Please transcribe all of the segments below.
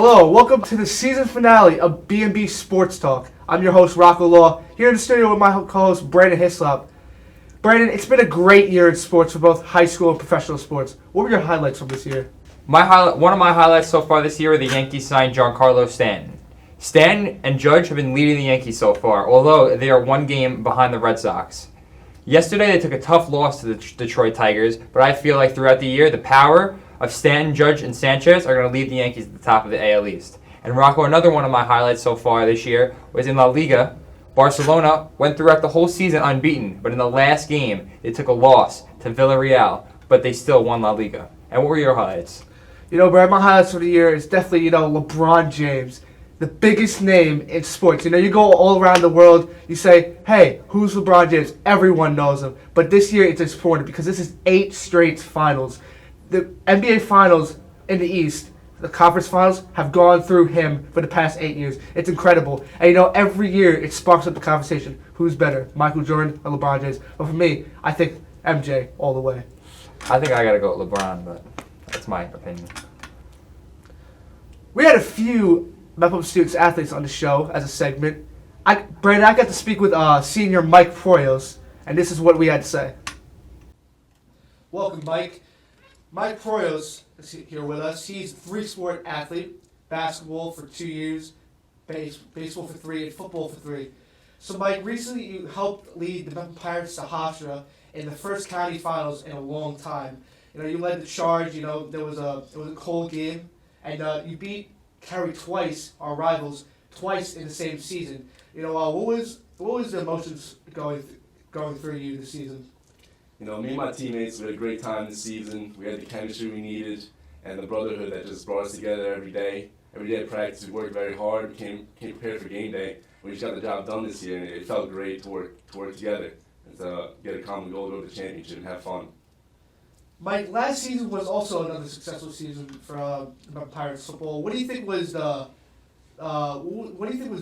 Hello, welcome to the season finale of B&B Sports Talk. I'm your host, Rocco, here in the studio with my co-host, Brandon Hislop. Brandon, it's been a great year in sports for both high school and professional sports. What were your highlights from this year? One of my highlights so far this year are the Yankees signed Giancarlo Stanton. Stanton and Judge have been leading the Yankees so far, although they are one game behind the Red Sox. Yesterday they took a tough loss to the Detroit Tigers, but I feel like throughout the year the power of Stanton, Judge, and Sanchez are going to lead the Yankees at the top of the AL East. And Rocco, another one of my highlights so far this year was in La Liga. Barcelona went throughout the whole season unbeaten, but in the last game they took a loss to Villarreal, but they still won La Liga. And what were your highlights? Brad, my highlights for the year is definitely, LeBron James, the biggest name in sports. You go all around the world, you say, hey, who's LeBron James? Everyone knows him. But this year it's important because this is 8 straight finals. The NBA Finals in the East, the conference finals, have gone through him for the past 8 years. It's incredible. And every year it sparks up the conversation. Who's better, Michael Jordan or LeBron James? But for me, I think MJ all the way. I think I got to go with LeBron, but that's my opinion. We had a few Mepham students athletes on the show as a segment. Brandon, I got to speak with senior Mike Proios, and this is what we had to say. Welcome, Mike. Mike Proios is here with us. He's a 3-sport athlete, basketball for 2 years, baseball for 3, and football for 3. So, Mike, recently you helped lead the Mepham Pirates to Hofstra in the first county finals in a long time. You led the charge. It was a cold game, and you beat Kerry twice, our rivals, twice in the same season. What was the emotions going through you this season? Me and my teammates, we had a great time this season. We had the chemistry we needed and the brotherhood that just brought us together every day. Every day at practice, we worked very hard, came prepared for game day. We just got the job done this year, and it felt great to work together and to get a common goal to go to the championship and have fun. Mike, last season was also another successful season for Pirates football. What do you think was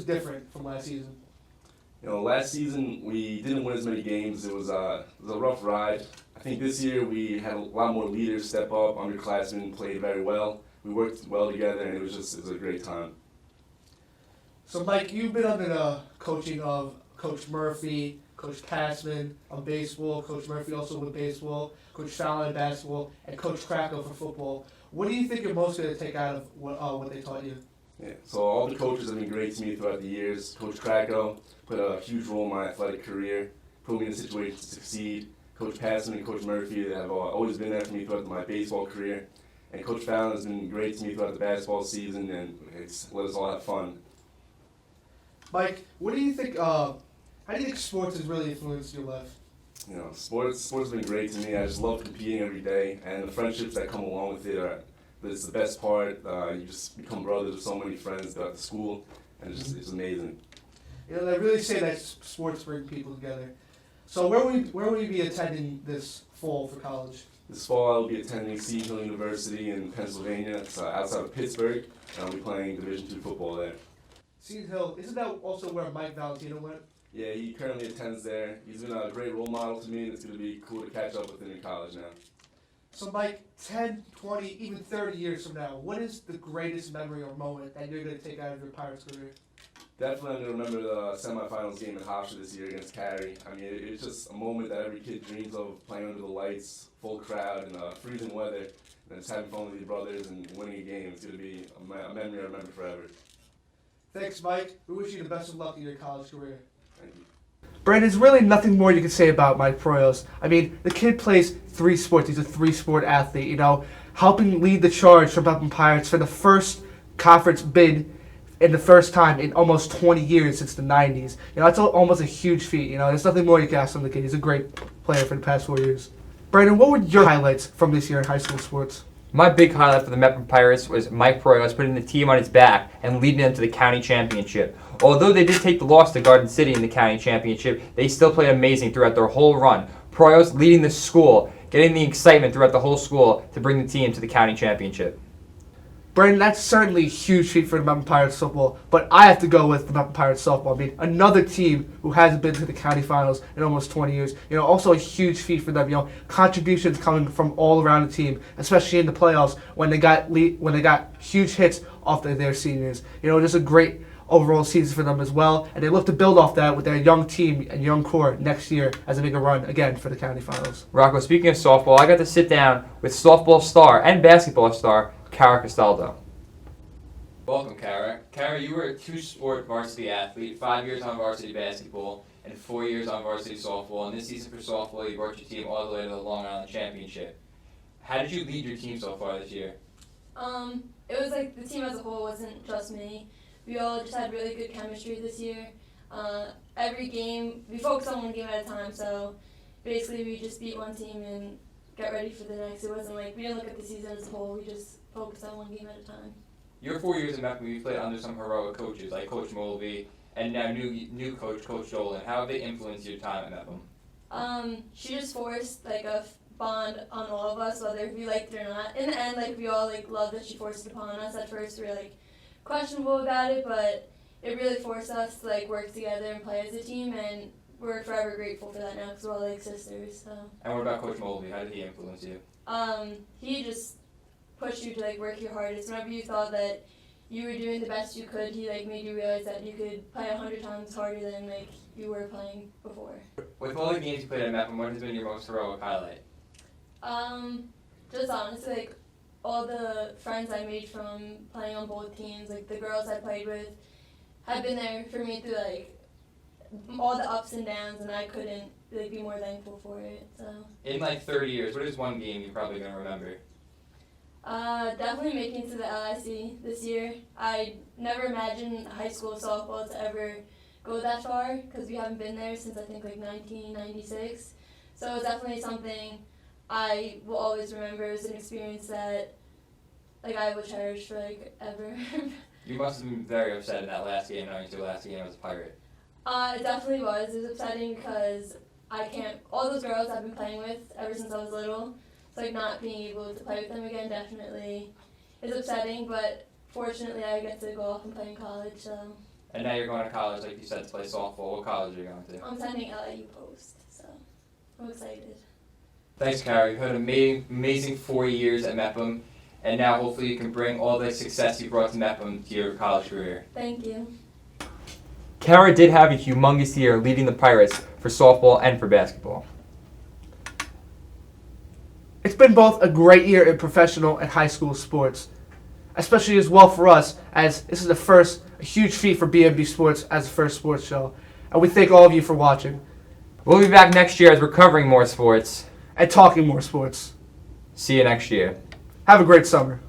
different from last season? Last season we didn't win as many games. It was a rough ride. I think this year we had a lot more leaders step up. Underclassmen played very well. We worked well together, and it was a great time. So, Mike, you've been under the coaching of Coach Murphy, Coach Passman on baseball, Coach Murphy also with baseball, Coach Fallon in basketball, and Coach Kracko for football. What do you think you're most going to take out of what they taught you? Yeah, so all the coaches have been great to me throughout the years. Coach Kracko played a huge role in my athletic career, put me in a situation to succeed. Coach Passman and Coach Murphy have always been there for me throughout my baseball career. And Coach Fallon has been great to me throughout the basketball season, and it's let us all have fun. Mike, what do you think? How do you think sports has really influenced your life? Sports has been great to me. I just love competing every day, and the friendships that come along with it it's the best part. You just become brothers with so many friends throughout the school, and it's amazing. They really say that sports bring people together. So where will you be attending this fall for college? This fall I'll be attending Seton Hill University in Pennsylvania. It's outside of Pittsburgh, and I'll be playing Division II football there. Seton Hill, isn't that also where Mike Valentino went? Yeah, he currently attends there. He's been a great role model to me, and it's going to be cool to catch up with him in college now. So, Mike, 10, 20, even 30 years from now, what is the greatest memory or moment that you're going to take out of your Pirates career? Definitely, I'm going to remember the semifinals game at Hofstra this year against Cary. I mean, it's just a moment that every kid dreams of, playing under the lights, full crowd, in freezing weather, and then just having fun with your brothers and winning a game. It's going to be a memory I remember forever. Thanks, Mike. We wish you the best of luck in your college career. Thank you. Brandon, there's really nothing more you can say about Mike Proios. I mean, the kid plays 3 sports. He's a 3-sport athlete, helping lead the charge for Mepham Pirates for the first conference bid in the first time in almost 20 years since the 90s. That's almost a huge feat. There's nothing more you can ask from the kid. He's a great player for the past 4 years. Brandon, what were your highlights from this year in high school sports? My big highlight for the Mepham Pirates was Mike Proios putting the team on his back and leading them to the county championship. Although they did take the loss to Garden City in the county championship, they still played amazing throughout their whole run. Proios leading the school, getting the excitement throughout the whole school to bring the team to the county championship. Brandon, that's certainly a huge feat for the Mepham Pirates football, but I have to go with the Mepham Pirates softball. I mean, another team who hasn't been to the county finals in almost 20 years. Also a huge feat for them. Contributions coming from all around the team, especially in the playoffs when they got huge hits off their seniors. Just a great overall season for them as well, and they look to build off that with their young team and young core next year as they make a run again for the county finals. Rocco, speaking of softball, I got to sit down with softball star and basketball star Kara Castaldo. Welcome, Kara. Kara, you were a two-sport varsity athlete, 5 years on varsity basketball and 4 years on varsity softball. And this season for softball, you brought your team all the way to the Long Island Championship. How did you lead your team so far this year? It was like the team as a whole wasn't just me. We all just had really good chemistry this year. Every game, we focused on one game at a time, so basically we just beat one team and got ready for the next. It wasn't like we didn't look at the season as a whole, we just focused on one game at a time. Your 4 years in Mepham, you played under some heroic coaches like Coach Mulvey and now new coach, Coach Dolan. How have they influenced your time at Mepham? She just forced like a bond on all of us, whether we liked it or not. In the end, we all loved that she forced it upon us. At first, we were questionable about it, but it really forced us to work together and play as a team, and we're forever grateful for that now because we're all sisters. So. And what about Coach Mulvey? How did he influence you? He just pushed you to work your hardest. Whenever you thought that you were doing the best you could, he made you realize that you could play 100 times harder than you were playing before. With all the games you played at Mepham, what has been your most heroic highlight? Just honestly, all the friends I made from playing on both teams, the girls I played with, have been there for me through all the ups and downs, and I couldn't be more thankful for it. So. In 30 years, what is one game you're probably gonna remember? Definitely making it to the LIC this year. I never imagined high school softball to ever go that far because we haven't been there since I think 1996. So it's definitely something I will always remember as an experience that I will cherish for ever. You must have been very upset in that last game, knowing your last game as a Pirate. It definitely was. It was upsetting because all those girls I've been playing with ever since I was little. So not being able to play with them again definitely is upsetting, but fortunately I get to go off and play in college. So. And now you're going to college, like you said, to play softball. What college are you going to? I'm attending LIU Post, so I'm excited. Thanks, Kara. You've had an amazing 4 years at Mepham, and now hopefully you can bring all the success you brought to Mepham to your college career. Thank you. Kara did have a humongous year leading the Pirates for softball and for basketball. It's been both a great year in professional and high school sports, especially as well for us, as this is a huge feat for BMB Sports as the first sports show. And we thank all of you for watching. We'll be back next year as we're covering more sports. And talking more sports. See you next year. Have a great summer.